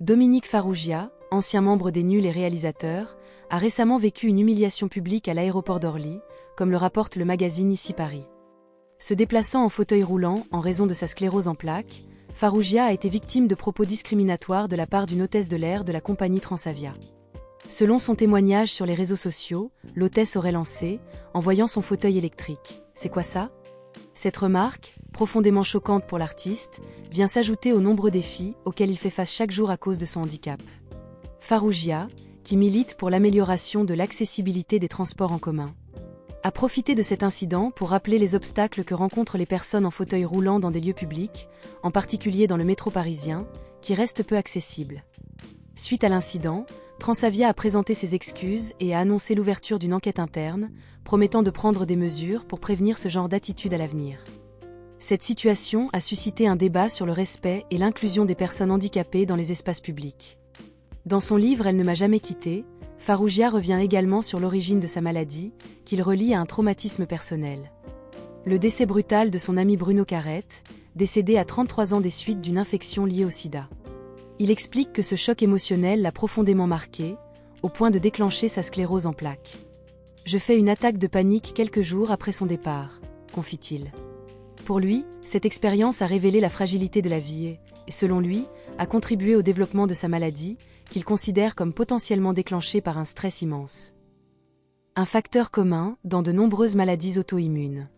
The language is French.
Dominique Farrugia, ancien membre des Nuls et réalisateur, a récemment vécu une humiliation publique à l'aéroport d'Orly, comme le rapporte le magazine Ici Paris. Se déplaçant en fauteuil roulant en raison de sa sclérose en plaques, Farrugia a été victime de propos discriminatoires de la part d'une hôtesse de l'air de la compagnie Transavia. Selon son témoignage sur les réseaux sociaux, l'hôtesse aurait lancé « En voyant son fauteuil électrique, c'est quoi ça ?» Cette remarque, profondément choquante pour l'artiste, vient s'ajouter aux nombreux défis auxquels il fait face chaque jour à cause de son handicap. Farrugia, qui milite pour l'amélioration de l'accessibilité des transports en commun, a profité de cet incident pour rappeler les obstacles que rencontrent les personnes en fauteuil roulant dans des lieux publics, en particulier dans le métro parisien, qui reste peu accessible. Suite à l'incident, Transavia a présenté ses excuses et a annoncé l'ouverture d'une enquête interne, promettant de prendre des mesures pour prévenir ce genre d'attitude à l'avenir. Cette situation a suscité un débat sur le respect et l'inclusion des personnes handicapées dans les espaces publics. Dans son livre Elle ne m'a jamais quitté, Farrugia revient également sur l'origine de sa maladie, qu'il relie à un traumatisme personnel. Le décès brutal de son ami Bruno Carrette, décédé à 33 ans des suites d'une infection liée au sida. Il explique que ce choc émotionnel l'a profondément marqué, au point de déclencher sa sclérose en plaques. « Je fais une attaque de panique quelques jours après son départ », confie-t-il. Pour lui, cette expérience a révélé la fragilité de la vie et, selon lui, a contribué au développement de sa maladie, qu'il considère comme potentiellement déclenchée par un stress immense. Un facteur commun dans de nombreuses maladies auto-immunes.